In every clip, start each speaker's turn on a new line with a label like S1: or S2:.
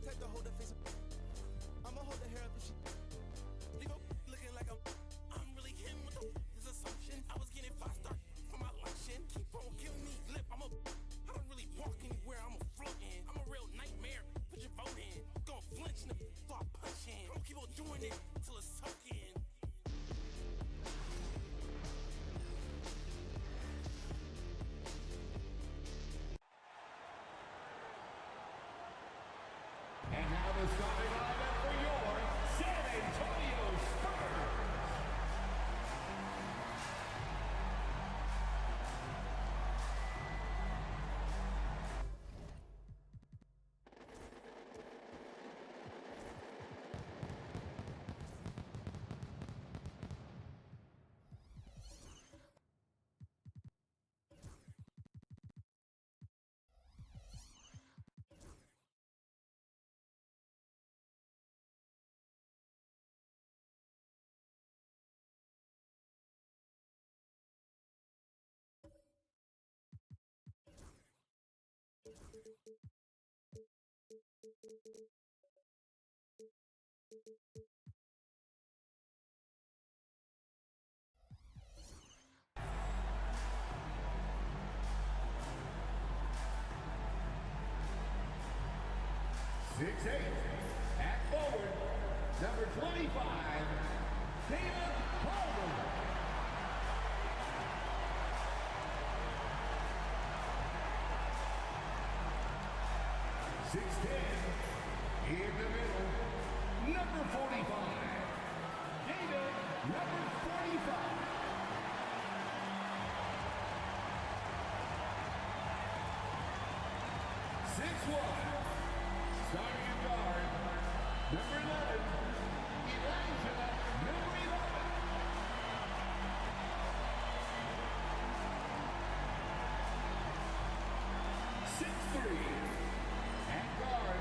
S1: the type to hold the face up. I'ma hold her hair up if she leave up looking like I'm really him with his assumption. I was getting 5-star for my luncheon. Keep on giving me lip. I don't really walk anywhere. I'm a floating. I'm a real nightmare. Put your vote in. Gonna flinch and start punching. I'm gonna keep on doing it till it's sunk in.
S2: And now the starting lineup for your San Antonio Spurs. Six eight at forward, number 25, Caleb Palmer. 6'10", in the middle, number 45, David, number 45. 6'1", starting at guard, number 11, Elijah, number 11. 6'3", at guard,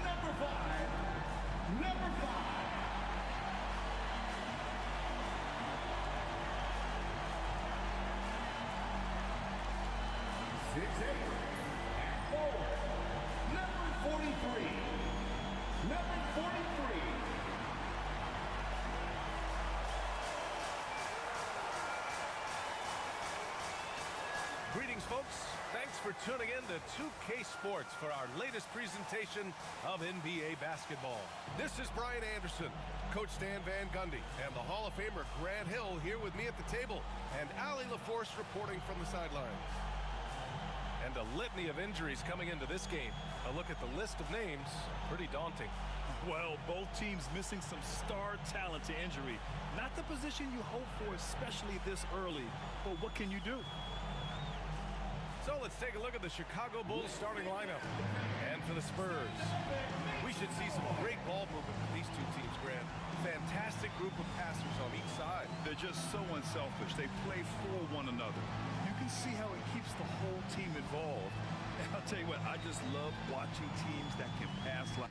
S2: number 5, number 5. Six eight, at forward, number 43, number 43.
S3: Greetings, folks. Thanks for tuning in to 2K Sports for our latest presentation of NBA basketball. This is Brian Anderson, Coach Stan Van Gundy, and the Hall of Famer Grant Hill here with me at the table, and Allie LaForce reporting from the sidelines. And a litany of injuries coming into this game. A look at the list of names, pretty daunting.
S4: Well, both teams missing some star talent to injury. Not the position you hope for, especially this early. But what can you do?
S3: So let's take a look at the Chicago Bulls starting lineup. And for the Spurs, we should see some great ball movement with these two teams, Grant. Fantastic group of passers on each side.
S4: They're just so unselfish. They play for one another. You can see how it keeps the whole team involved. And I'll tell you what, I just love watching teams that can pass like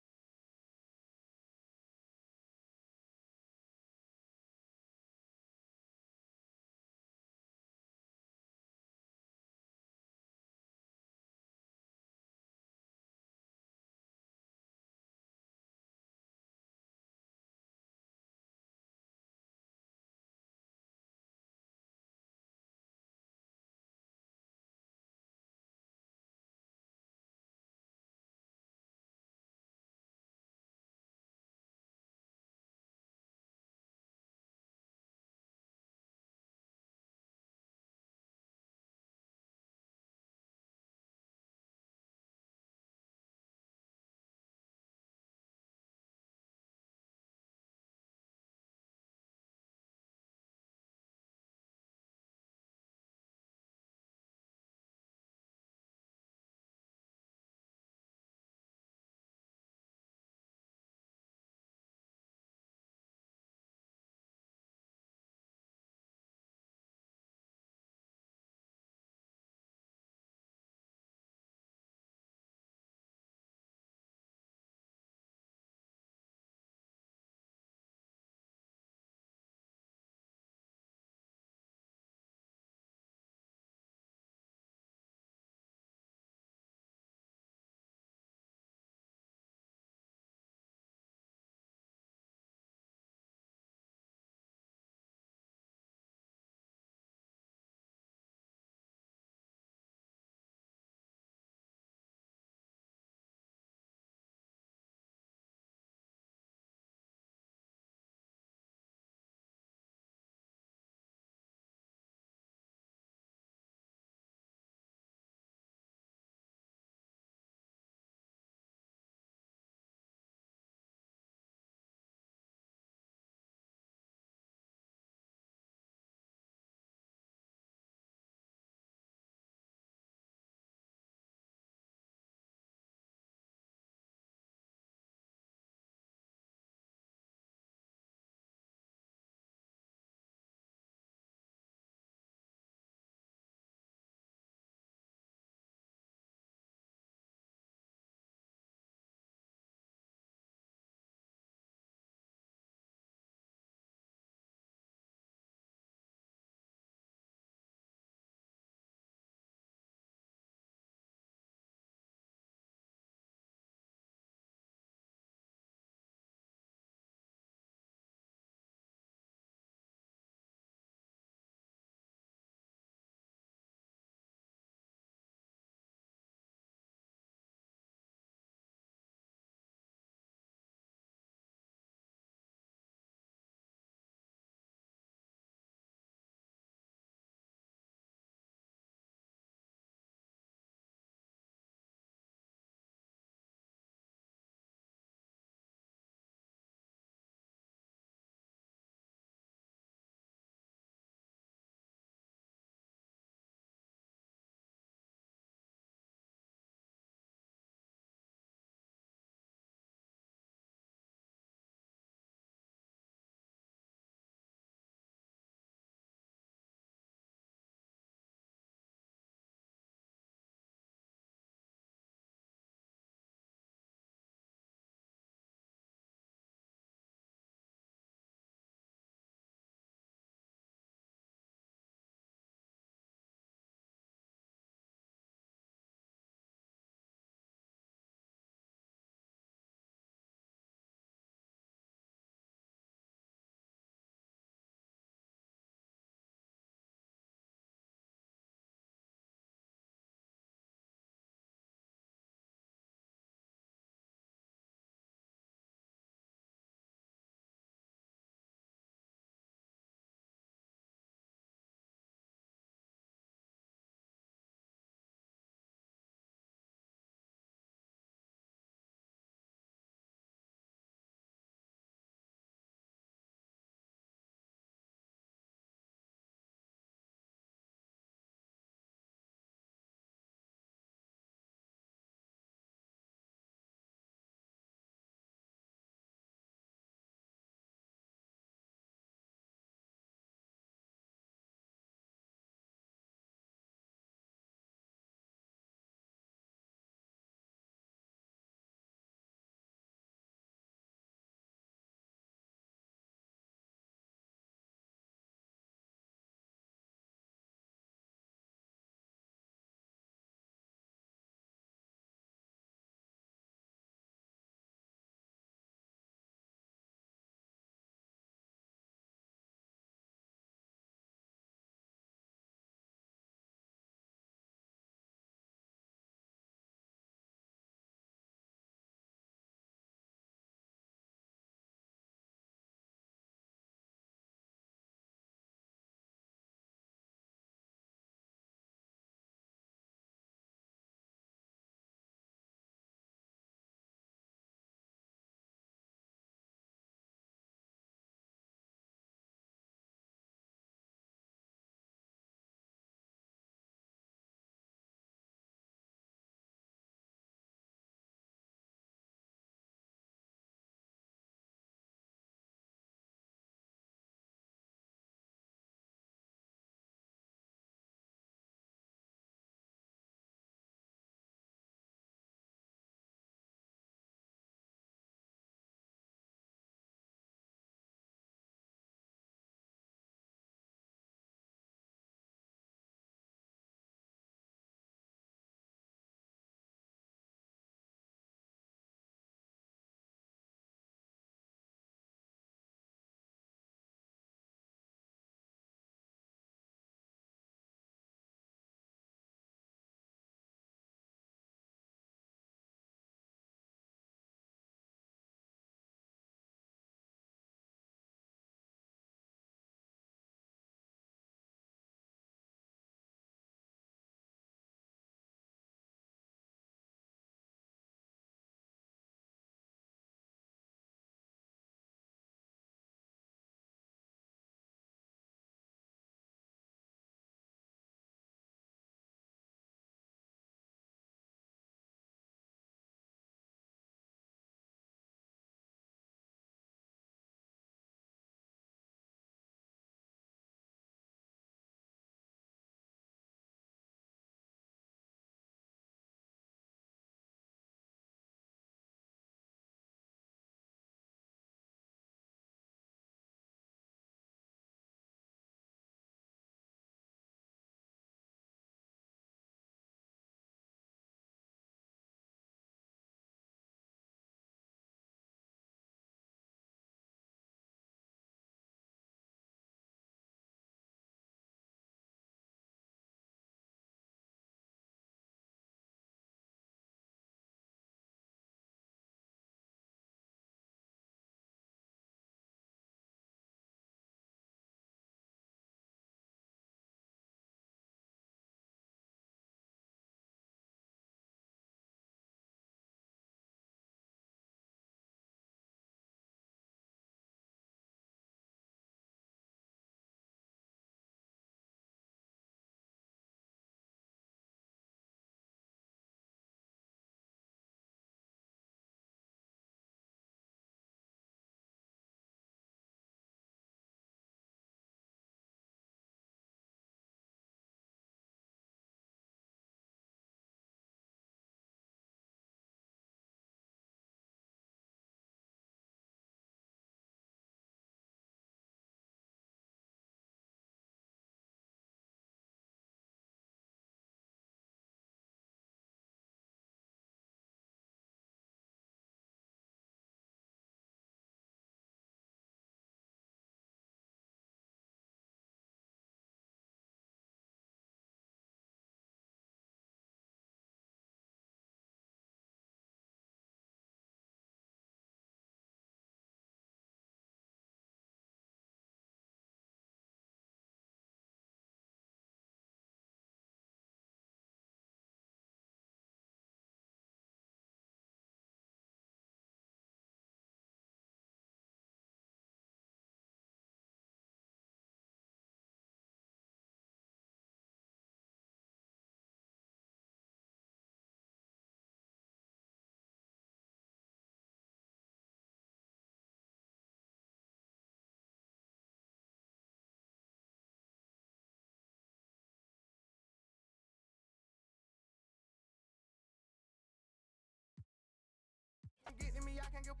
S1: I can't get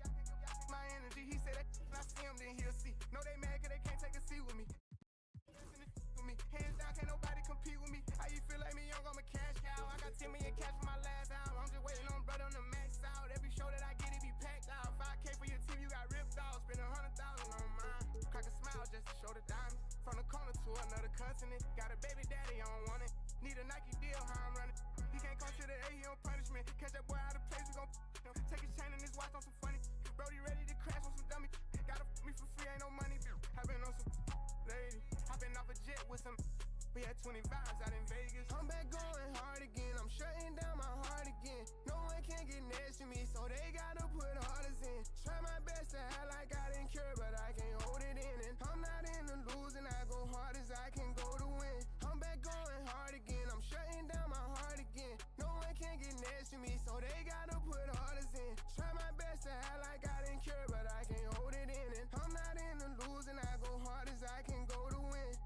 S1: my energy. He said that I see him, then he'll see. No, they mad cause they can't take a seat with me. Hands down, can't nobody compete with me. How you feel like me young, I'm a cash cow. I got 10 million cash for my last album. I'm just waiting on brother on the max out. Every show that I get, it be packed out. 5K for your team, you got ripped off. Spend 100,000 on mine. Crack a smile just to show the diamonds. From the corner to another continent. Got a baby daddy, I don't want it. Need a Nike deal, how I'm running. He can't come to the A, he on punishment. Catch that boy out of place, we gon' him. Take his chain and his watch on some funny. Brody ready to crash on some dummy. Gotta me for free, ain't no money. I been on some lady. I been off a jet with some. We had 20 vibes out in Vegas. I'm back going hard again. I'm shutting down my heart again. No one can get next to me, so they gotta put orders in. Try my best to act like I didn't care, but I can't hold it in. And I'm not in the losing. I go hard as I can go to win. I'm back going hard again. I'm shutting down my heart again. No one can get next to me, so they gotta put orders in. Try my best to act like I didn't care, but I can't hold it in. And I'm not in the losing. I go hard as I can go to win.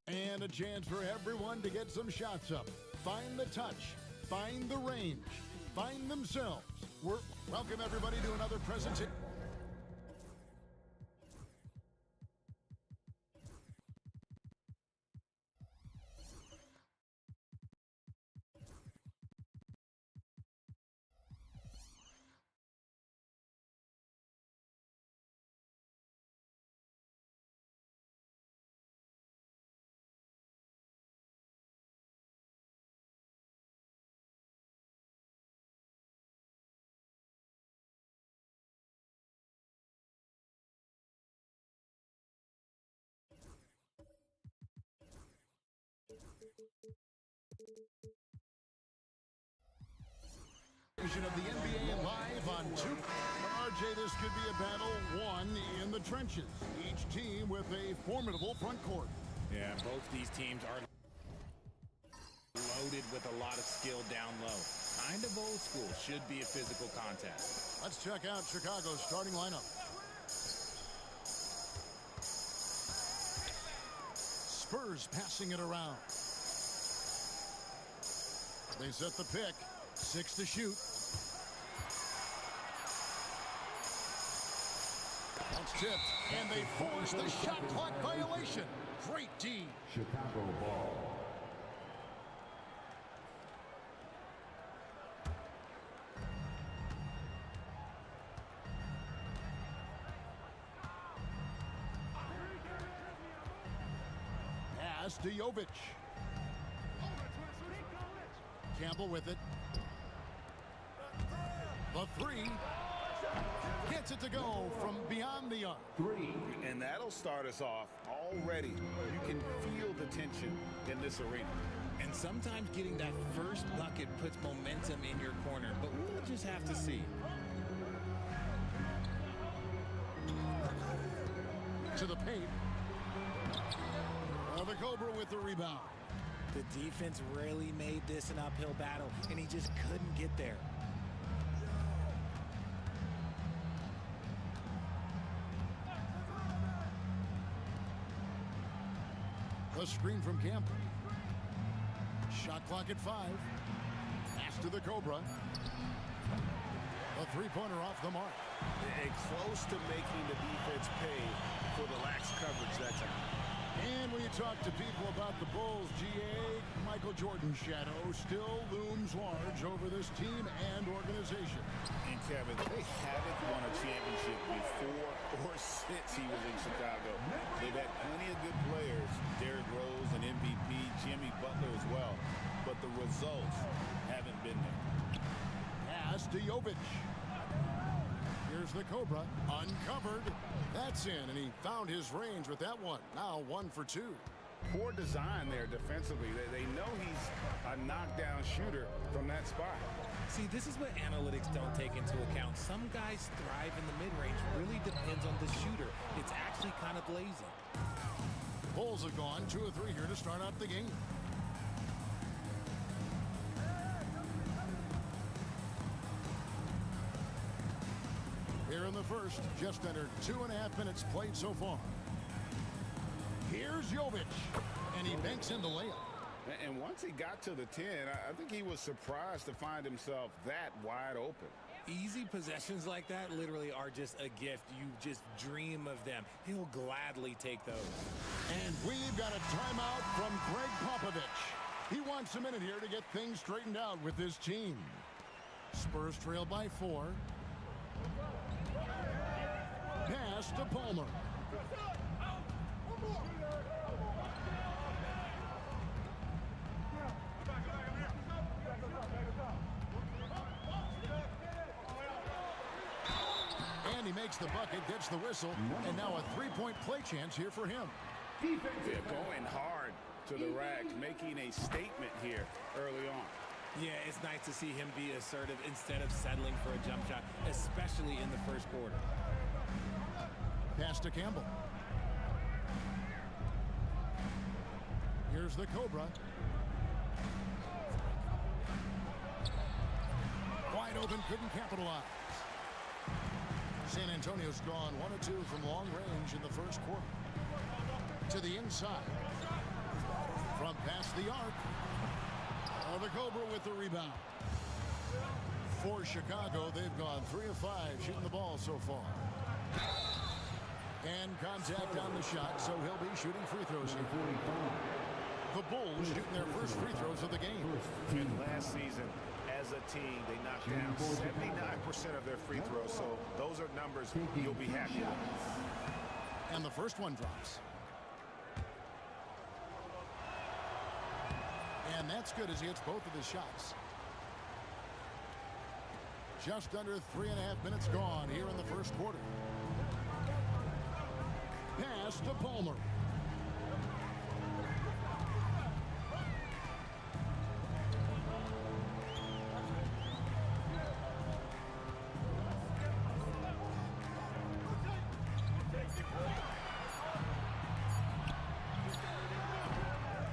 S5: And a chance for everyone to get some shots up. Find the touch. Find the range. Find themselves. Welcome everybody to another presentation. Of the NBA live on 2. RJ, this could be a battle won in the trenches. Each team with a formidable front court.
S6: Yeah, both these teams are loaded with a lot of skill down low. Kind of old school. Should be a physical contest.
S5: Let's check out Chicago's starting lineup. Spurs passing it around. They set the pick. 6 to shoot. Puck's tipped, and they force the shot clock violation. Great D.
S2: Chicago ball.
S5: Pass to Jovic. Campbell with it. The three. Gets it to go from beyond the arc.
S4: And that'll start us off already. You can feel the tension in this arena.
S6: And sometimes getting that first bucket puts momentum in your corner, but we'll just have to see.
S5: To the paint. The Cobra with the rebound.
S6: The defense really made this an uphill battle, and he just couldn't get there.
S5: A screen from Campbell. Shot clock at 5. Pass to the Cobra. A three-pointer off the mark.
S4: Close to making the defense pay for the lax coverage that time.
S5: And when you talk to people about the Bulls, GA, Michael Jordan's shadow still looms large over this team and organization.
S4: And Kevin, they haven't won a championship before or since he was in Chicago. They've had plenty of good players, Derrick Rose, an MVP, Jimmy Butler as well, but the results haven't been there.
S5: Pass to Jovic. Here's the Cobra, uncovered. That's in, and he found his range with that one. Now 1 for 2.
S4: Poor design there defensively. They know he's a knockdown shooter from that spot.
S6: See, this is what analytics don't take into account. Some guys thrive in the mid-range. Really depends on the shooter. It's actually kind of lazy.
S5: Bulls have gone 2 of 3 here to start out the game. Here in the first, just under 2.5 minutes played so far. Here's Jovic, and he banks in the layup.
S4: And once he got to the 10, I think he was surprised to find himself that wide open.
S6: Easy possessions like that literally are just a gift. You just dream of them. He'll gladly take those.
S5: And we've got a timeout from Greg Popovich. He wants a minute here to get things straightened out with his team. Spurs trail by 4. Pass to Palmer. And he makes the bucket, gets the whistle, and now a three-point play chance here for him.
S4: They're going hard to the rack, making a statement here early on.
S6: Yeah, it's nice to see him be assertive instead of settling for a jump shot, especially in the first quarter.
S5: Pass to Campbell. Here's the Cobra. Wide open, couldn't capitalize. San Antonio's gone 1 of 2 from long range in the first quarter. To the inside. From past the arc. The Cobra with the rebound. For Chicago, they've gone 3 of 5 shooting the ball so far. And contact on the shot, so he'll be shooting free throws here. The Bulls shooting their first free throws of the game.
S4: And last season, as a team, they knocked down 79% of their free throws, so those are numbers you'll be happy with.
S5: And the first one drops. And that's good as he hits both of his shots. Just under 3.5 minutes gone here in the first quarter. Pass to Palmer.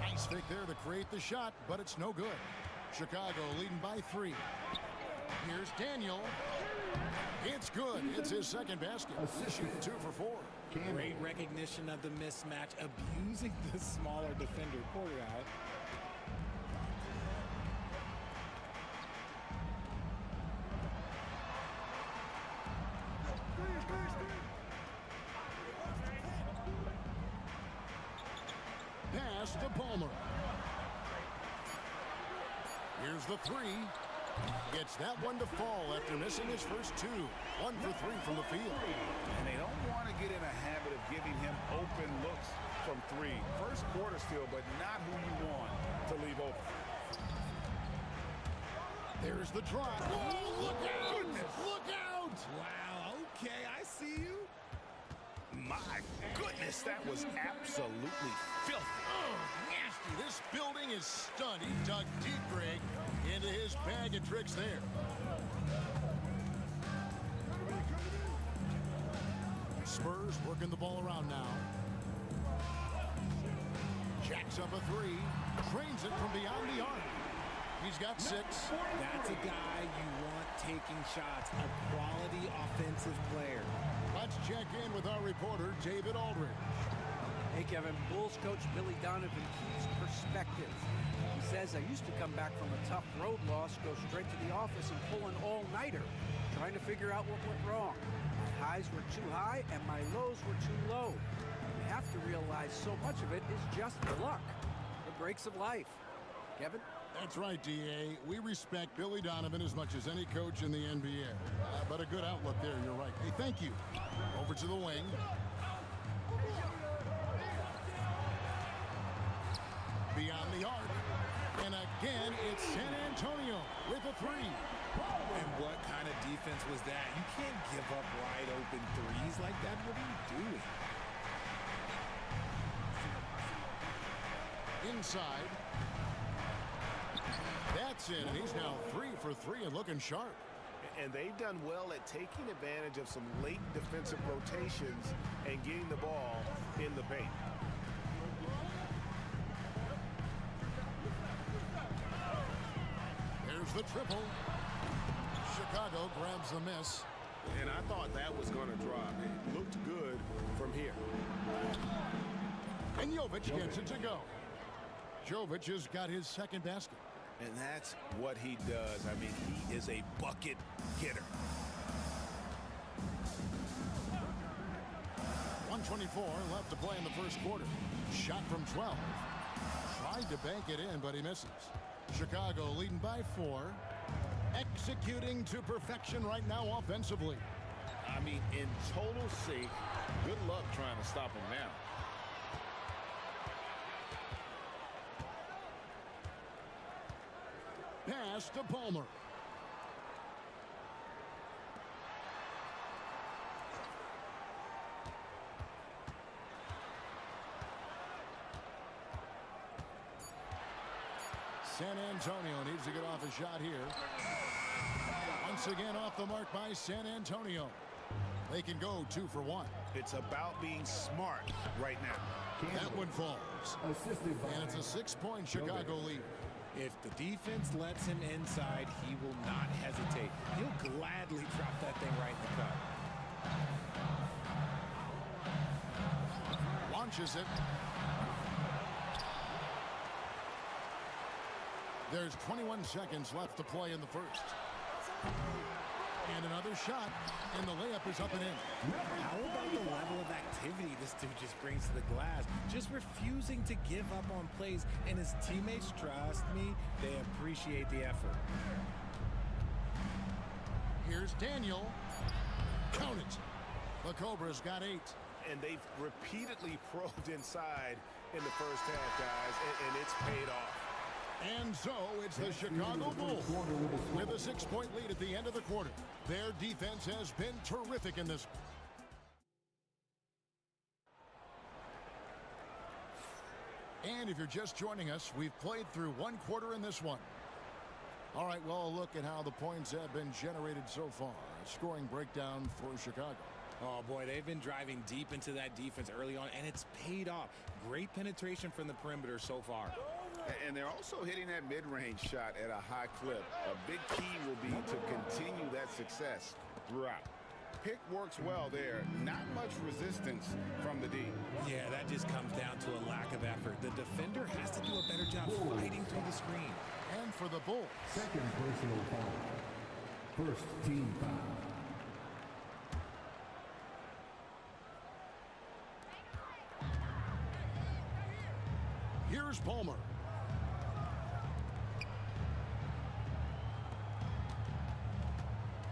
S5: Nice fake there to create the shot, but it's no good. Chicago leading by 3. Here's Daniel. It's good. It's his second basket. He's shooting 2 for 4.
S6: Great recognition of the mismatch, abusing the smaller defender. Porter out.
S5: Pass to Palmer. Here's the three. Gets that one to fall after missing his first two. 1 for 3 from the field.
S4: And they don't want to get in a habit of giving him open looks from three. First quarter still, but not who you want to leave open.
S5: There's the drop. Oh, look out!
S4: Goodness.
S5: Look out!
S6: Wow, okay, I see you.
S4: My goodness, that was absolutely filthy.
S5: Oh, nasty. This building is stunned. He dug deep, Greg, into his bag of tricks there. Spurs working the ball around now. Jacks up a three. Trains it from beyond the arc. He's got 6.
S6: That's a guy you want taking shots, a quality offensive player.
S5: Let's check in with our reporter, David Aldridge.
S7: Hey, Kevin. Bulls coach Billy Donovan keeps perspective. He says, I used to come back from a tough road loss, go straight to the office and pull an all-nighter, trying to figure out what went wrong. My highs were too high and my lows were too low. You have to realize so much of it is just luck, the breaks of life. Kevin?
S5: That's right, D.A. We respect Billy Donovan as much as any coach in the NBA. But a good outlook there, you're right. Hey, thank you. Over to the wing. Beyond the arc. And again, it's San Antonio with a three.
S6: And what kind of defense was that? You can't give up wide open threes like that. What are you doing?
S5: Inside. That's in, and he's now 3 for 3 and looking sharp.
S4: And they've done well at taking advantage of some late defensive rotations and getting the ball in the paint.
S5: There's the triple. Chicago grabs the miss.
S4: And I thought that was going to drop. It looked good from here.
S5: And Jovic gets it to go. Jovic has got his second basket.
S4: And that's what he does. I mean, he is a bucket getter.
S5: 1:24 left to play in the first quarter. Shot from 12. Tried to bank it in, but he misses. Chicago leading by 4. Executing to perfection right now offensively.
S4: I mean, in total sync. Good luck trying to stop him now.
S5: Pass to Palmer. San Antonio needs to get off a shot here. Once again off the mark by San Antonio. They can go 2 for 1.
S4: It's about being smart right now.
S5: That one falls. And it's a 6-point Chicago lead.
S6: If the defense lets him inside, he will not hesitate. He'll gladly drop that thing right in the cup.
S5: Launches it. There's 21 seconds left to play in the first. And another shot, and the layup is up and in.
S6: How about the level of activity this dude just brings to the glass? Just refusing to give up on plays, and his teammates, trust me, they appreciate the effort.
S5: Here's Daniel. Count it. The Cobras got 8.
S4: And they've repeatedly probed inside in the first half, guys, and it's paid off.
S5: And so it's the Chicago Bulls with a 6-point lead at the end of the quarter. Their defense has been terrific in this. And if you're just joining us, we've played through 1 quarter in this one. All right, well, a look at how the points have been generated so far. A scoring breakdown for Chicago.
S6: Oh, boy, they've been driving deep into that defense early on, and it's paid off. Great penetration from the perimeter so far.
S4: And they're also hitting that mid-range shot at a high clip. A big key will be to continue that success throughout. Pick works well there. Not much resistance from the D.
S6: Yeah, that just comes down to a lack of effort. The defender has to do a better job fighting through the screen.
S5: And for the Bulls.
S2: Second personal foul. First team foul.
S5: Here's Palmer.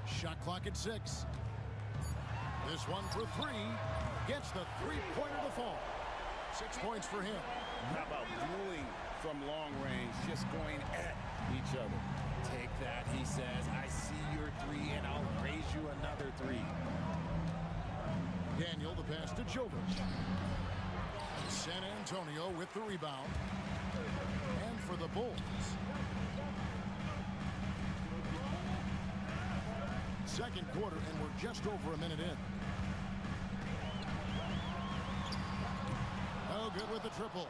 S5: Shot clock at 6. This one for 3. Gets the three-pointer to fall. 6 points for him.
S4: How about dueling from long range, just going at each other?
S6: Take that, he says. I see your 3, and I'll raise you another 3.
S5: Daniel, the pass to Jovic. San Antonio with the rebound. And for the Bulls. Second quarter, and we're just over a minute in. Oh, good with the triple.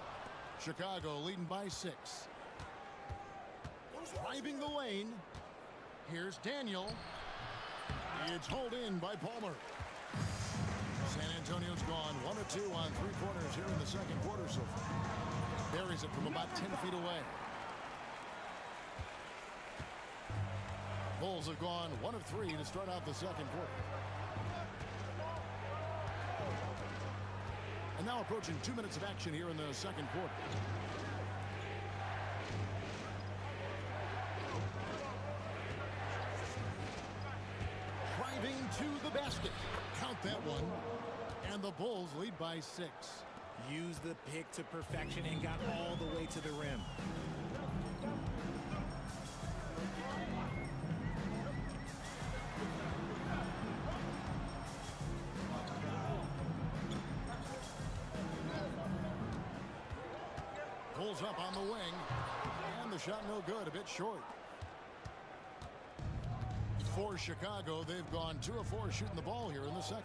S5: Chicago leading by 6. Driving the lane. Here's Daniel. It's hauled in by Palmer. San Antonio's gone 1 of 2 on three-pointers here in the second quarter so far. Buries it from about 10 feet away. Bulls have gone 1 of 3 to start out the second quarter. And now approaching 2 minutes of action here in the second quarter. Driving to the basket. Count that one. And the Bulls lead by 6.
S6: Used the pick to perfection and got all the way to the rim.
S5: Pulls up on the wing. And the shot no good, a bit short. For Chicago, they've gone 2 of 4 shooting the ball here in the second.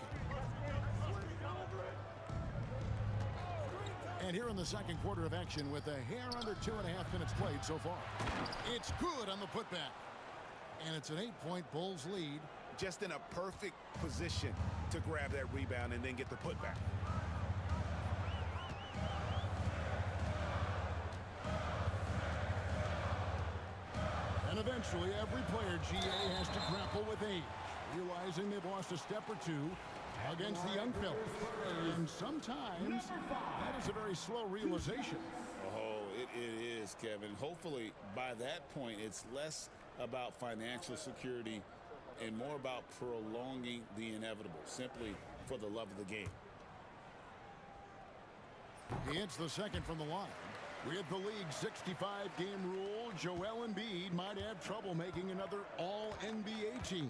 S5: And here in the second quarter of action with a hair under 2.5 minutes played so far. It's good on the putback. And it's an 8-point Bulls lead.
S4: Just in a perfect position to grab that rebound and then get the putback.
S5: And eventually, every player, GA, has to grapple with age, realizing they've lost a step or 2 against the young fellas. And sometimes that is a very slow realization.
S4: Oh, it is, Kevin. Hopefully, by that point, it's less about financial security and more about prolonging the inevitable, simply for the love of the game.
S5: He hits the second from the line. With the league's 65-game rule, Joel Embiid might have trouble making another All-NBA team.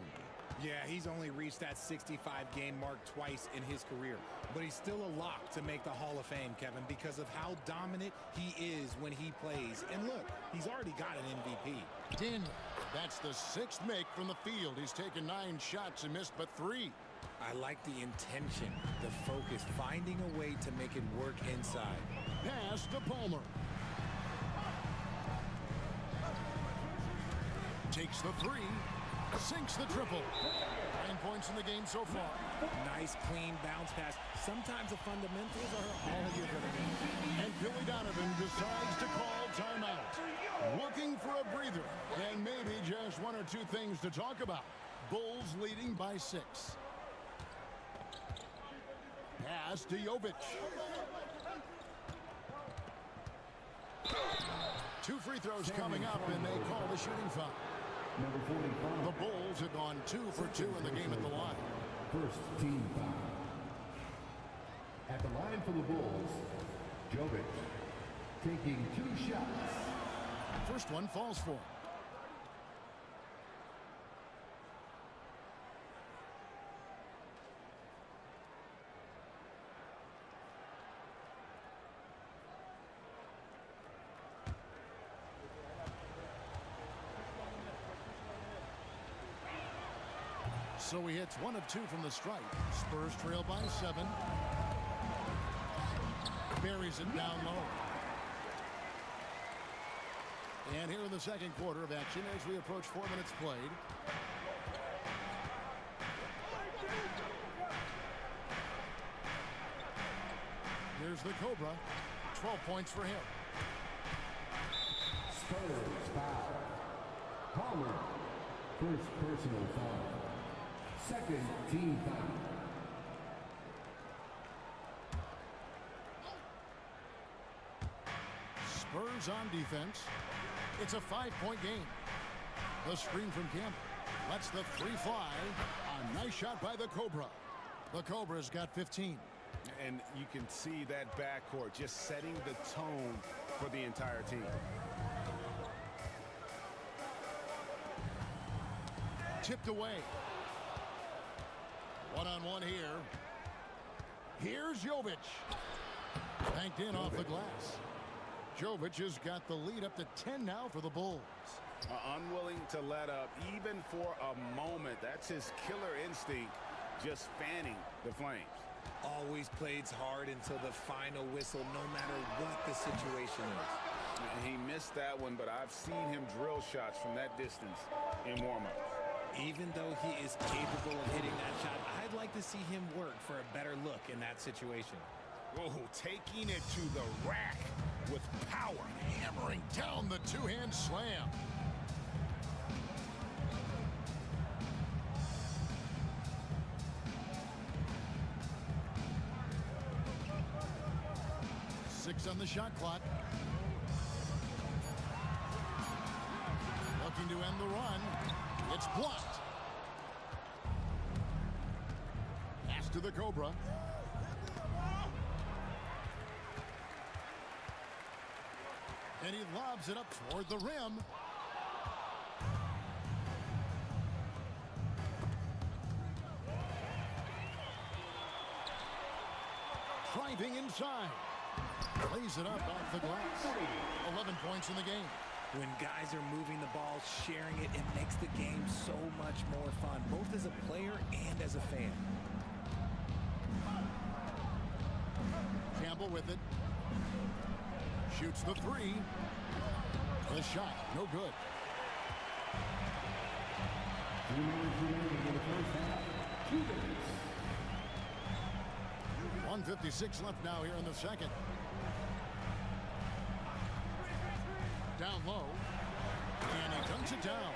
S6: Yeah, he's only reached that 65-game mark twice in his career. But he's still a lock to make the Hall of Fame, Kevin, because of how dominant he is when he plays. And look, he's already got an MVP.
S5: Daniel, that's the 6th make from the field. He's taken 9 shots and missed but 3.
S6: I like the intention, the focus, finding a way to make it work inside.
S5: Pass to Palmer. Takes the 3. Sinks the triple. 9 points in the game so far.
S6: Nice, clean bounce pass. Sometimes the fundamentals are all you're going to need.
S5: And Billy Donovan decides to call timeout. Looking for a breather. And maybe just 1 or 2 things to talk about. Bulls leading by 6. Pass to Jovic. 2 free throws coming up, and they call the shooting foul.
S2: Number 45.
S5: The Bulls have gone 2 for 2 in the game at the line.
S2: First team foul. At the line for the Bulls, Jovic taking 2 shots.
S5: First one falls for him. So he hits 1 of 2 from the stripe. Spurs trail by 7. Buries it down low. And here in the second quarter of action as we approach 4 minutes played. Here's the Cobra. 12 points for him.
S2: Spurs foul. Palmer. First personal foul. Second team foul.
S5: Spurs on defense. It's a 5-point game. The screen from Campbell lets the three fly. A nice shot by the Cobra. The Cobra's got 15.
S4: And you can see that backcourt just setting the tone for the entire team.
S5: Tipped away. One-on-one here. Here's Jovic. Banked in off the glass. Jovic has got the lead up to 10 now for the Bulls.
S4: Unwilling to let up even for a moment. That's his killer instinct, just fanning the flames.
S6: Always plays hard until the final whistle, no matter what the situation is.
S4: He missed that one, but I've seen him drill shots from that distance in warm-ups.
S6: Even though he is capable of hitting that shot, I'd like to see him work for a better look in that situation.
S4: Oh, taking it to the rack with power.
S5: Hammering down the two-hand slam. Six on the shot clock. Looking to end the run. It's blocked. Pass to the Cobra. And he lobs it up toward the rim. Driving inside. Plays it up off the glass. 11 points in the game.
S6: When guys are moving the ball, sharing it, it makes the game so much more fun, both as a player and as a fan.
S5: Campbell with it. Shoots the three. The shot, no good. 1:56 left now here in the second. Down low. And he dunks it down.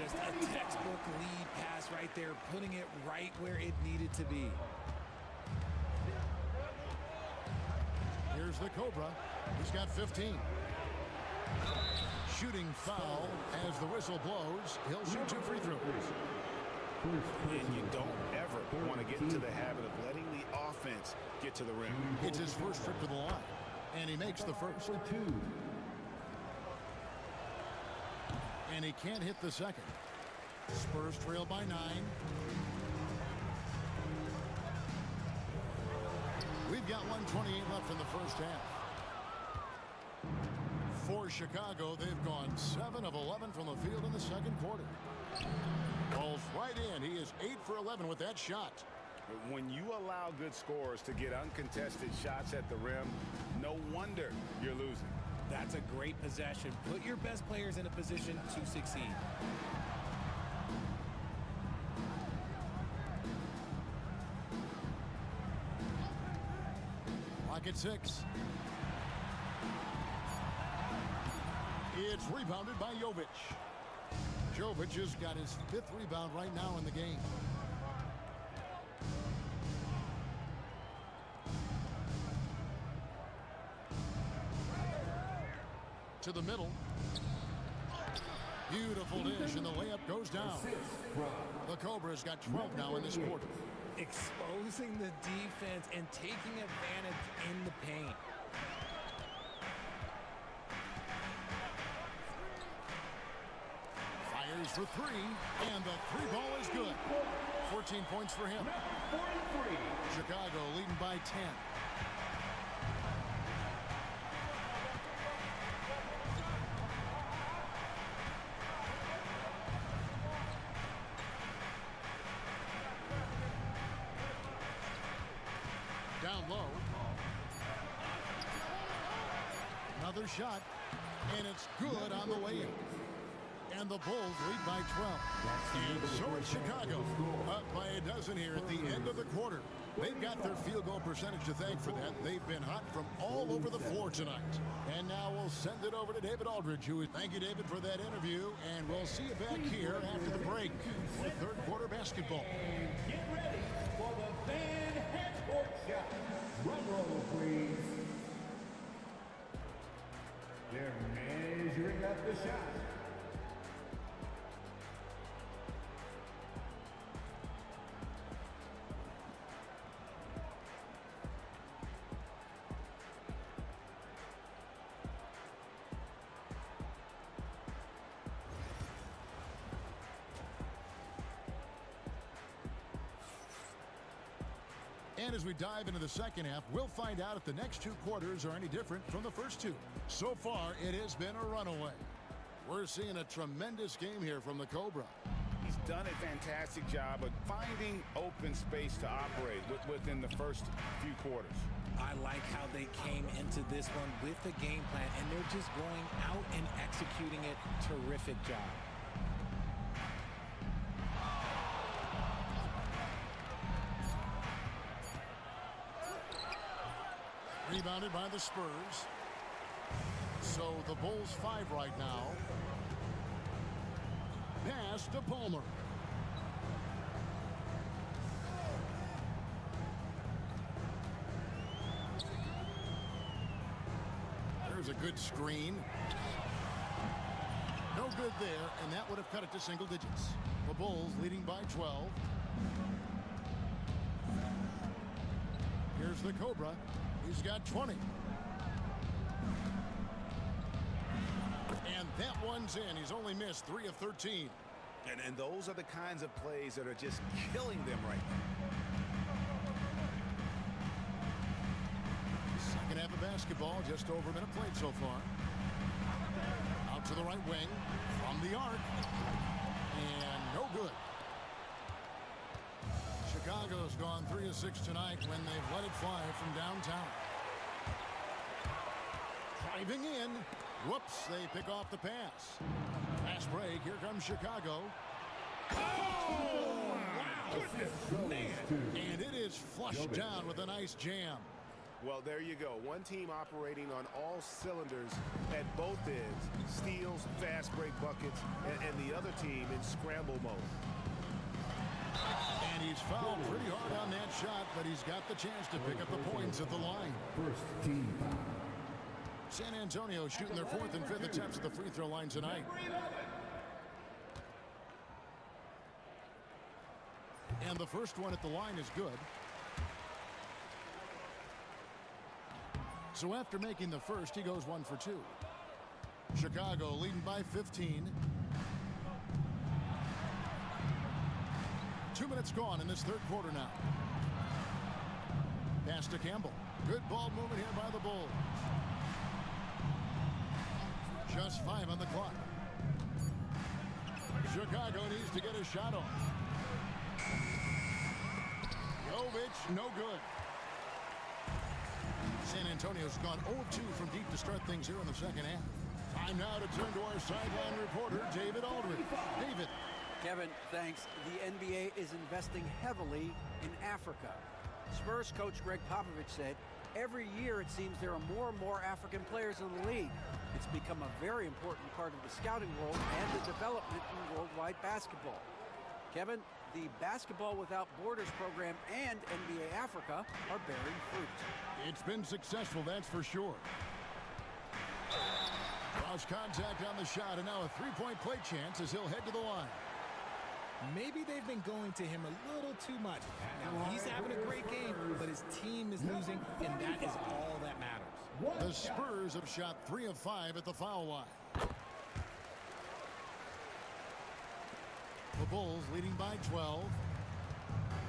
S6: Just a textbook lead pass right there, putting it right where it needed to be.
S5: Here's the Cobra. He's got 15. Shooting foul as the whistle blows. He'll shoot 2 free throws.
S4: And you don't ever want to get into the habit of letting the offense get to the rim.
S5: It's his first trip to the line. And he makes the first. And he can't hit the second. Spurs trail by 9. We've got 1:28 left in the first half. For Chicago, they've gone 7 of 11 from the field in the second quarter. Ball's right in. He is 8 for 11 with that shot.
S4: When you allow good scorers to get uncontested shots at the rim, no wonder you're losing.
S6: That's a great possession. Put your best players in a position to succeed.
S5: Lock at 6. It's rebounded by Jovic. Jovic has got his 5th rebound right now in the game. To the middle. Beautiful dish, and the layup goes down. The Cobra's got 12 now in this quarter.
S6: Exposing the defense and taking advantage in the paint.
S5: Fires for 3, and the 3-ball is good. 14 points for him. Chicago leading by 10. Down low. Another shot, and it's good on the way in. And the Bulls lead by 12. And so is Chicago, up by a dozen here at the end of the quarter. They've got their field goal percentage to thank for that. They've been hot from all over the floor tonight. And now we'll send it over to David Aldridge, thank you, David, for that interview. And we'll see you back here after the break for third quarter basketball.
S2: Get ready for the fan half-court shot. Drum roll, please. the shot.
S5: And as we dive into the second half, we'll find out if the next two quarters are any different from the first two. So far, it has been a runaway. We're seeing a tremendous game here from the Cobra.
S4: He's done a fantastic job of finding open space to operate within the first few quarters.
S6: I like how they came into this one with the game plan, and they're just going out and executing it. Terrific job.
S5: Rebounded by the Spurs. So the Bulls 5 right now. Pass to Palmer. There's a good screen. No good there, and that would have cut it to single digits. The Bulls leading by 12. Here's the Cobra. He's got 20. And that one's in. He's only missed 3 of 13.
S4: And those are the kinds of plays that are just killing them right now.
S5: Second half of basketball, just over a minute played so far. Out to the right wing, from the arc, and no good. Chicago's gone 3 of 6 tonight when they've let it fly from downtown. Driving in. Whoops, they pick off the pass. Fast break, here comes Chicago.
S2: Oh, wow. Goodness, man.
S5: And it is flushed down with a nice jam.
S8: Well, there you go. One team operating on all cylinders at both ends. Steals, fast break buckets, and the other team in scramble mode.
S5: And he's fouled pretty hard on that shot, but he's got the chance to pick up the points at the line.
S2: First team foul.
S5: San Antonio shooting their 4th and 5th attempts at the free throw line tonight. And the first one at the line is good. So after making the first, he goes 1 for 2. Chicago leading by 15. 2 minutes gone in this third quarter now. Pass to Campbell. Good ball movement here by the Bulls. Just 5 on the clock. Chicago needs to get a shot on. Jovic, no good. San Antonio's gone 0-2 from deep to start things here in the second half. Time now to turn to our sideline reporter, David Aldridge. David.
S7: Kevin, thanks. The NBA is investing heavily in Africa. Spurs coach Greg Popovich said, every year it seems there are more and more African players in the league. It's become a very important part of the scouting world and the development in worldwide basketball. Kevin, the Basketball Without Borders program and NBA Africa are bearing fruit.
S5: It's been successful, that's for sure. Cross contact on the shot, and now a three-point play chance as he'll head to the line.
S6: Maybe they've been going to him a little too much. Now, he's having a great game, but his team is losing, and that is all that matters.
S5: The Spurs have shot 3 of 5 at the foul line. The Bulls leading by 12.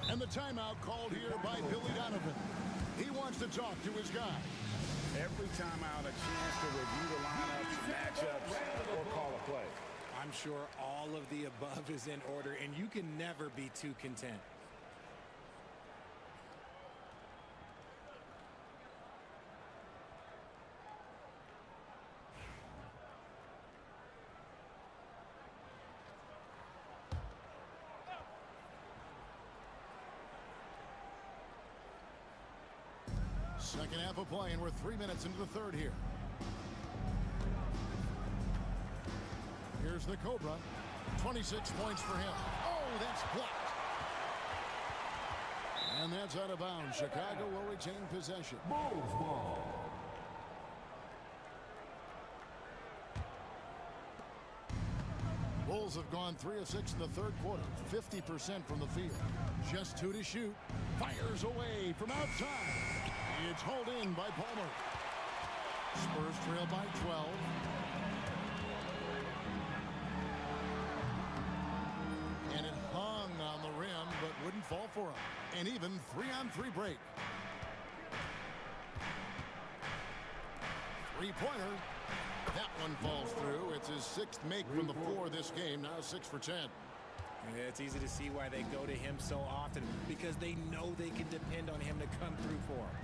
S5: And the timeout called here by Billy Donovan. He wants to talk to his guy.
S4: Every timeout, a chance to review the lineups, matchups, or call a play.
S6: I'm sure all of the above is in order, and you can never be too content.
S5: Second half of play, and we're 3 minutes into the third here. Here's the Cobra. 26 points for him. Oh, that's blocked. And that's out of bounds. Chicago will retain possession.
S2: Bulls ball.
S5: Bulls have gone 3 of 6 in the third quarter, 50% from the field. Just 2 to shoot. Fires away from outside. It's hauled in by Palmer. Spurs trail by 12. And it hung on the rim, but wouldn't fall for him. An even 3-on-3 break. Three-pointer. That one falls through. It's his 6th make from the floor this game. Now 6 for 10.
S6: Yeah, it's easy to see why they go to him so often, because they know they can depend on him to come through for them.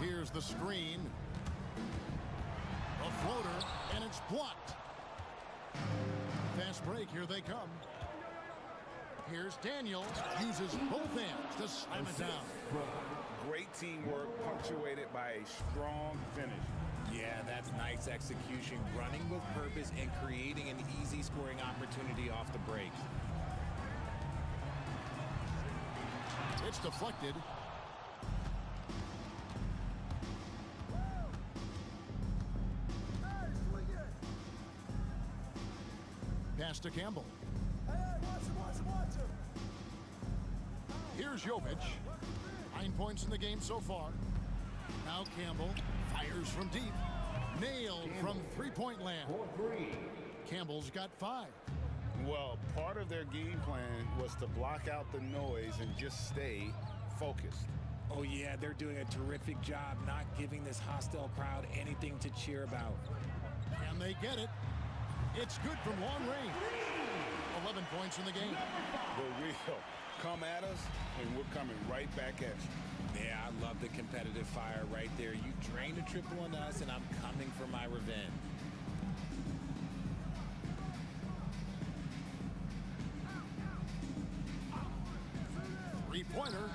S5: Here's the screen. A floater, and it's blocked. Fast break, here they come. Here's Daniel. Uses both hands to slam it down.
S4: Great teamwork punctuated by a strong finish.
S6: Yeah, that's nice execution, running with purpose and creating an easy scoring opportunity off the break.
S5: It's deflected. Pass to Campbell. Here's Jovic. 9 points in the game so far. Now Campbell fires from deep. Nailed from three-point land. Campbell's got 5.
S4: Well, part of their game plan was to block out the noise and just stay focused.
S6: Oh, yeah, they're doing a terrific job not giving this hostile crowd anything to cheer about.
S5: And they get it. It's good from long range. 11 points in the game.
S4: The real come at us, and we're coming right back at you.
S6: Yeah, I love the competitive fire right there. You drained a triple on us, and I'm coming for my revenge.
S5: Three-pointer.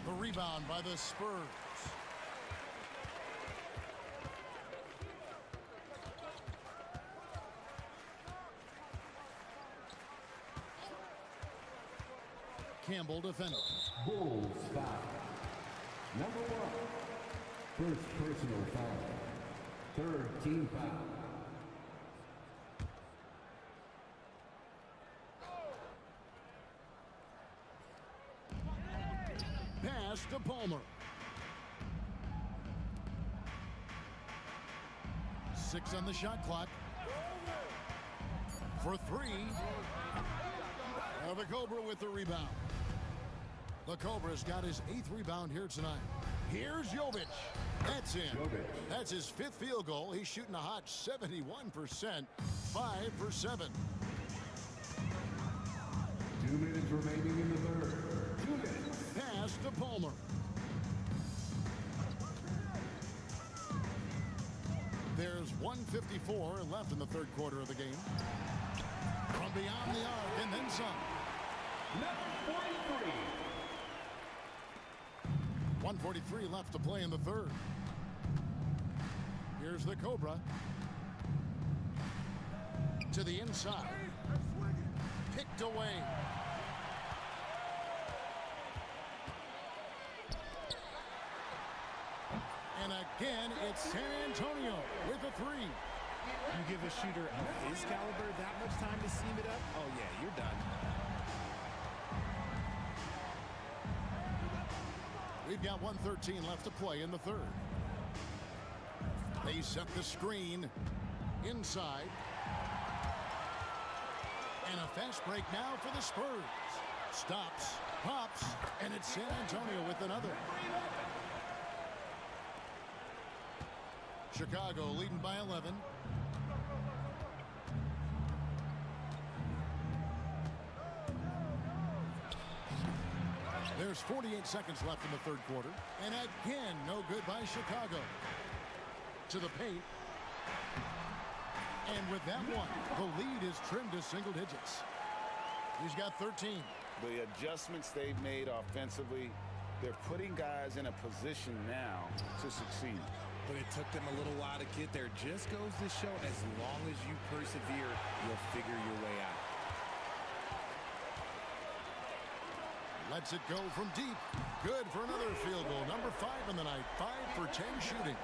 S5: The rebound by the Spurs. Campbell defending.
S2: Bulls foul. Number 1. First personal foul. Third team foul.
S5: Pass to Palmer. 6 on the shot clock. For 3. The Cobra with the rebound. The Cobra's got his 8th rebound here tonight. Here's Jovic. That's in. That's his 5th field goal. He's shooting a hot 71%. 5 for 7.
S2: 2 minutes remaining in the third. 2 minutes.
S5: Pass to Palmer. There's 1:54 left in the third quarter of the game. From beyond the arc and then some.
S2: Number 43.
S5: 1:43 left to play in the third. Here's the Cobra. To the inside. Picked away. And again, it's San Antonio with a 3.
S6: You give a shooter of his caliber that much time to seam it up? Oh, yeah, you're done.
S5: We've got 1:13 left to play in the third. They set the screen inside. And a fast break now for the Spurs. Stops, pops, and it's San Antonio with another. Chicago leading by 11. There's 48 seconds left in the third quarter. And again, no good by Chicago. To the paint. And with that one, the lead is trimmed to single digits. He's got 13.
S4: The adjustments they've made offensively, they're putting guys in a position now to succeed.
S6: But it took them a little while to get there. Just goes to show, as long as you persevere, you'll figure your way out.
S5: Lets it go from deep. Good for another field goal. Number 5 in the night. 5 for 10 shooting.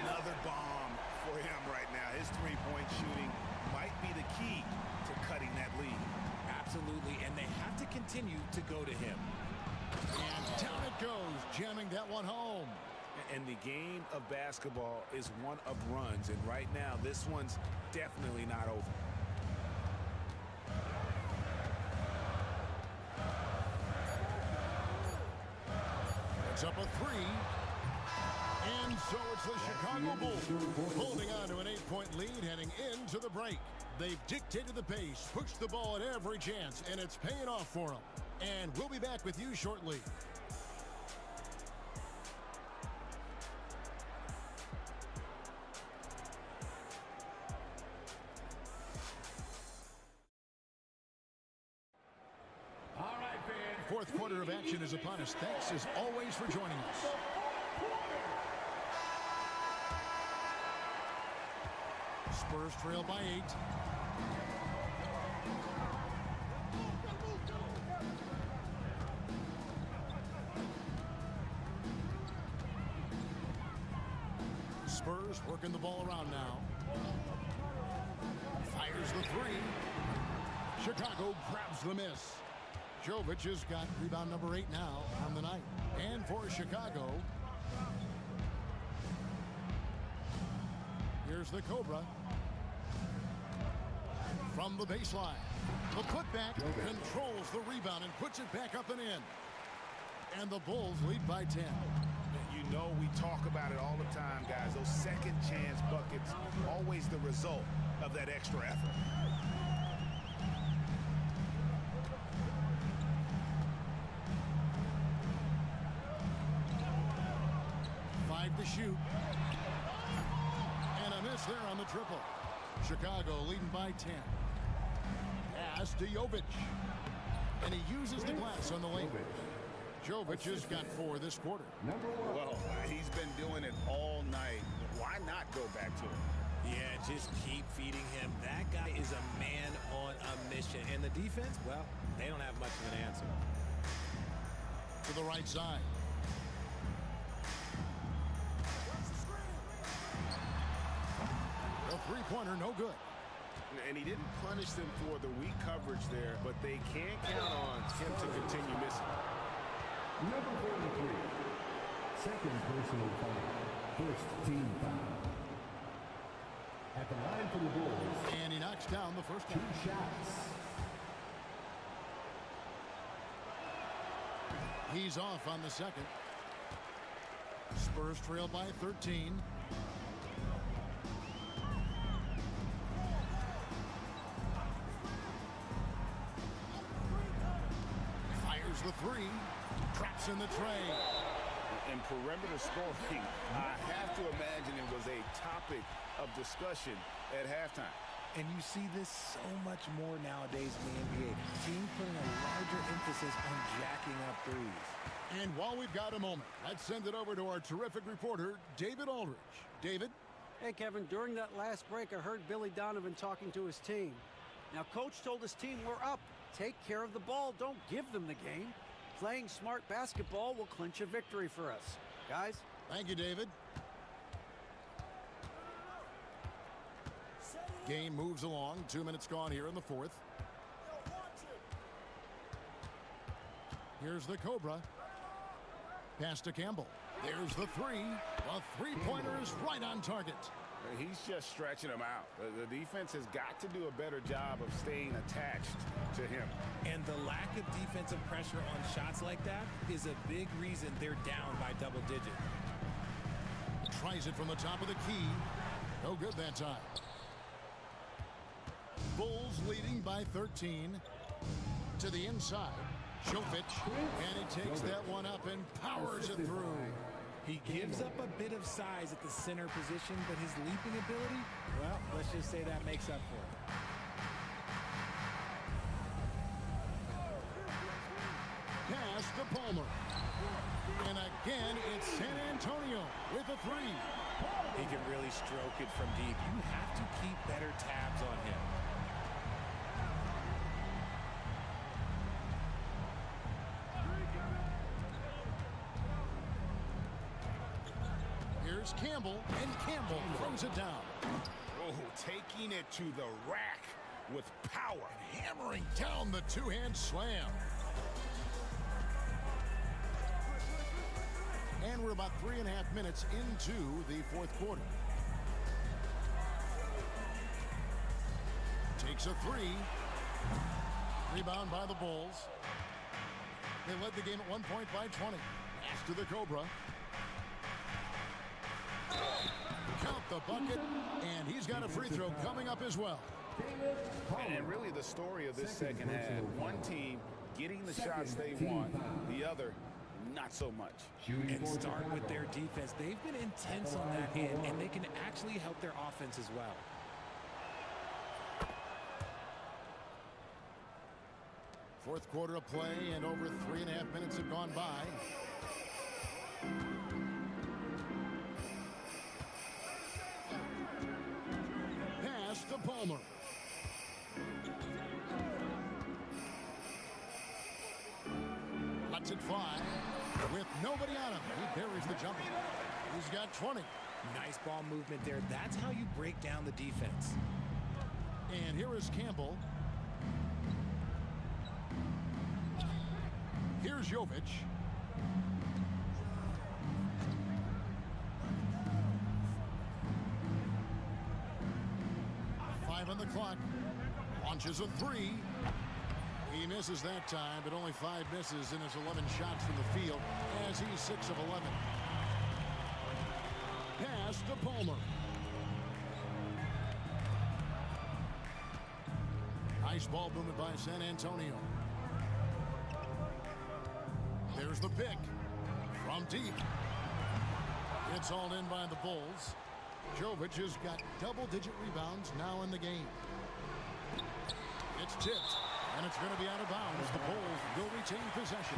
S8: Another bomb for him right now. His three-point shooting might be the key to cutting that lead.
S6: Absolutely, and they have to continue to go to him.
S5: And down it goes, jamming that one home.
S8: And the game of basketball is one of runs, and right now this one's definitely not over.
S5: It's up a 3. And so it's the Chicago Bulls holding on to an 8-point lead heading into the break. They've dictated the pace, pushed the ball at every chance, and it's paying off for them. And we'll be back with you shortly.
S2: All right, fans.
S5: Fourth quarter of action is upon us. Thanks as always for joining us. Spurs trail by 8. Spurs working the ball around now. Fires the 3. Chicago grabs the miss. Jovic has got rebound number 8 now on the night. And for Chicago, here's the Cobra. From the baseline. The putback controls the rebound and puts it back up and in. And the Bulls lead by 10.
S8: You know we talk about it all the time, guys. Those second chance buckets, always the result of that extra effort.
S5: To shoot. And a miss there on the triple. Chicago leading by 10. Pass to Jovic. And he uses the glass on the lane. Jovic has got 4 this quarter.
S4: Well, he's been doing it all night. Why not go back to him?
S6: Yeah, just keep feeding him. That guy is a man on a mission. And the defense, well, they don't have much of an answer.
S5: To the right side. A three-pointer, no good.
S8: And he didn't punish them for the weak coverage there, but they can't count on him to continue missing.
S2: Number 43. Second personal foul. First team foul. At the line for the Bulls.
S5: And he knocks down the first
S2: 2 shots.
S5: He's off on the second. Spurs trail by 13. The 3, traps in the tray.
S8: And perimeter scoring, I have to imagine it was a topic of discussion at halftime.
S6: And you see this so much more nowadays in the NBA. Teams putting a larger emphasis on jacking up threes.
S5: And while we've got a moment, let's send it over to our terrific reporter, David Aldridge. David?
S7: Hey, Kevin, during that last break, I heard Billy Donovan talking to his team. Now, Coach told his team, we're up. Take care of the ball. Don't give them the game. Playing smart basketball will clinch a victory for us. Guys?
S5: Thank you, David. Game moves along. 2 minutes gone here in the fourth. Here's the Cobra. Pass to Campbell. There's the 3. A three-pointer is right on target.
S8: He's just stretching them out. The defense has got to do a better job of staying attached to him.
S6: And the lack of defensive pressure on shots like that is a big reason they're down by double digit.
S5: Tries it from the top of the key. No good that time. Bulls leading by 13. To the inside. Jovic. And he takes that one up and powers it through.
S6: He gives up a bit of size at the center position, but his leaping ability, well, let's just say that makes up for it.
S5: Pass to Palmer. And again, it's San Antonio with a 3.
S6: He can really stroke it from deep. You have to keep better tabs on him.
S5: Here's Campbell, and Campbell throws it down.
S4: Oh, taking it to the rack with power.
S5: Hammering down the two-hand slam. And we're about 3.5 minutes into the fourth quarter. Takes a three. Rebound by the Bulls. They led the game at one point by 20. Pass to the Cobra. Count the bucket, and he's got a free throw coming up as well.
S4: And really the story of this second half, one team getting the shots they want, the other not so much.
S6: And start with their defense. They've been intense on that end, and they can actually help their offense as well.
S5: Fourth quarter of play, and over 3.5 minutes have gone by. Pass to Palmer. Lets it fly with nobody on him. He buries the jumper. He's got 20.
S6: Nice ball movement there. That's how you break down the defense.
S5: And here is Campbell. Here's Jovic. Five on the clock. Launches a three. He misses that time, but only 5 misses in his 11 shots from the field as he's 6 of 11. Pass to Palmer. Nice ball movement by San Antonio. There's the pick from deep. It's all in by the Bulls. Jovic has got double-digit rebounds now in the game. It's tipped, and it's going to be out of bounds. The Bulls will retain possession.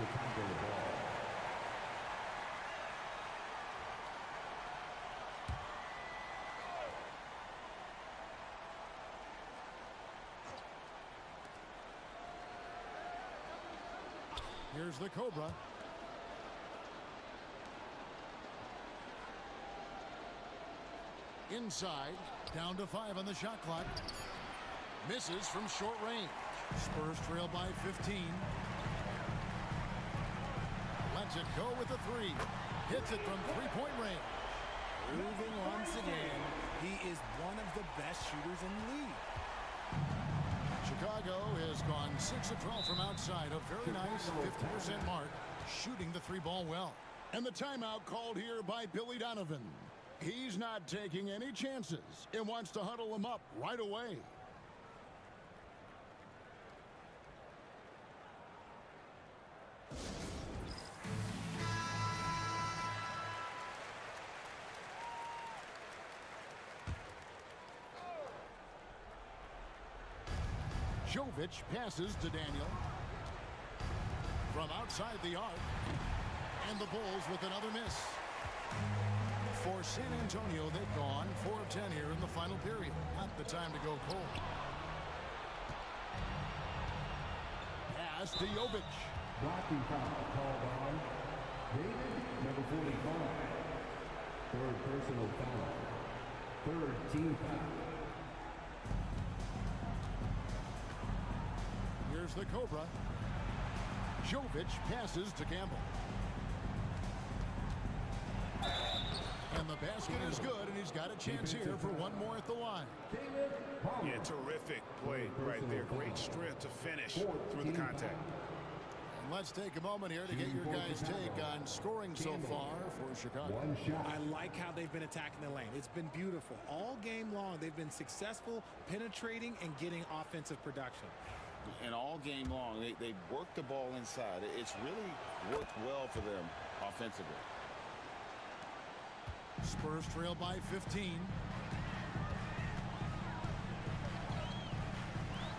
S5: Here's the Cobra. Inside, down to 5 on the shot clock. Misses from short range. Spurs trail by 15. Lets it go with a 3. Hits it from three-point range.
S6: Proving once again, he is one of the best shooters in the league.
S5: Chicago has gone 6 of 12 from outside. A very nice 50% mark, shooting the 3-ball well. And the timeout called here by Billy Donovan. He's not taking any chances and wants to huddle him up right away. Jovic passes to Daniel from outside the arc, and the Bulls with another miss. For San Antonio, they've gone 4 of 10 here in the final period. Not the time to go cold. Pass to Jovic.
S2: Blocking foul called on David, number 45. Third personal foul. Third team foul.
S5: Here's the Cobra. Jovic passes to Campbell. And the basket is good, and he's got a chance here for one more at the line.
S4: Yeah, terrific play right there. Great strength to finish through the contact.
S5: And let's take a moment here to get your guys' take on scoring so far for Chicago.
S6: I like how they've been attacking the lane. It's been beautiful. All game long, they've been successful penetrating and getting offensive production.
S4: And all game long, they worked the ball inside. It's really worked well for them offensively.
S5: Spurs trail by 15.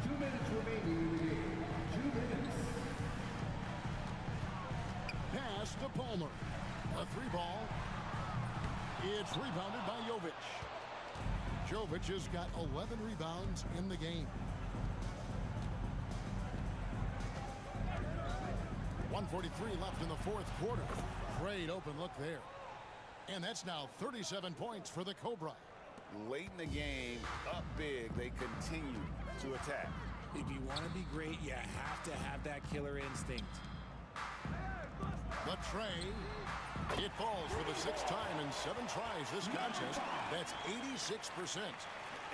S2: 2 minutes remaining in the game. 2 minutes.
S5: Pass to Palmer. A 3-ball. It's rebounded by Jovic. Jovic has got 11 rebounds in the game. 1:43 left in the fourth quarter. Great open look there. And that's now 37 points for the Cobra.
S4: Late in the game, up big, they continue to attack.
S6: If you want to be great, you have to have that killer instinct.
S5: The tray. It falls for the 6th time in 7 tries this contest. That's 86%.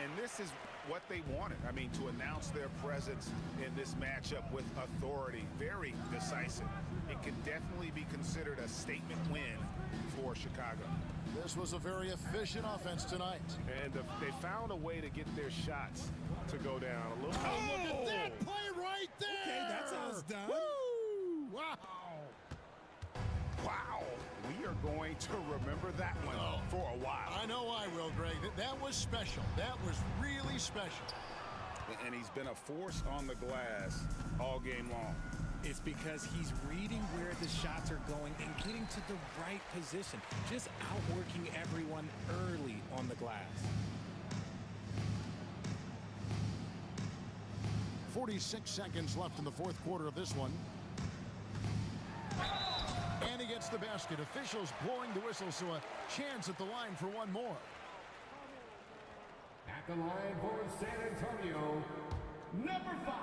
S4: And this is what they wanted. I mean, to announce their presence in this matchup with authority, very decisive. It can definitely be considered a statement win for Chicago.
S5: This was a very efficient offense tonight.
S8: And they found a way to get their shots to go down a little.
S5: Oh, look at that play right there!
S6: Okay, that's how it's done.
S5: Woo! Wow!
S4: Wow, we are going to remember that one for a while.
S5: I know I will, Greg. That was special. That was really special.
S4: And he's been a force on the glass all game long.
S6: It's because he's reading where the shots are going and getting to the right position. Just outworking everyone early on the glass.
S5: 46 seconds left in the 4th quarter of this one. And he gets the basket. Officials blowing the whistle, so a chance at the line for one more.
S2: At the line for San Antonio, number 5,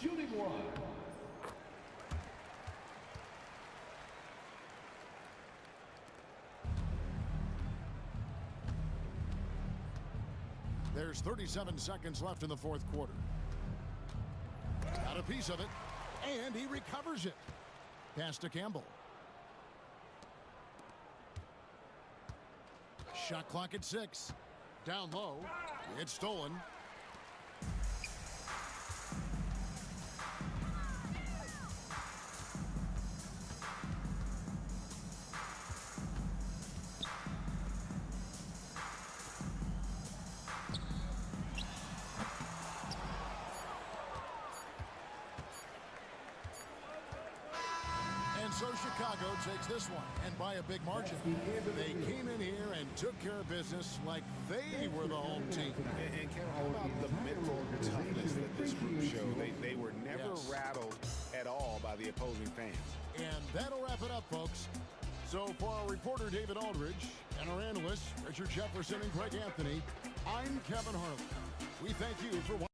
S2: shooting one.
S5: There's 37 seconds left in the 4th quarter. Got a piece of it, and he recovers it. Pass to Campbell. Shot clock at 6. Down low. It's stolen. And so Chicago takes this one, and by a big margin. They came in here and took care of business like they were the home team.
S4: And Kevin, how about the mental toughness that this group showed? They were never rattled at all by the opposing fans.
S5: And that'll wrap it up, folks. So for our reporter, David Aldridge, and our analysts, Richard Jefferson and Greg Anthony, I'm Kevin Harlan. We thank you for watching.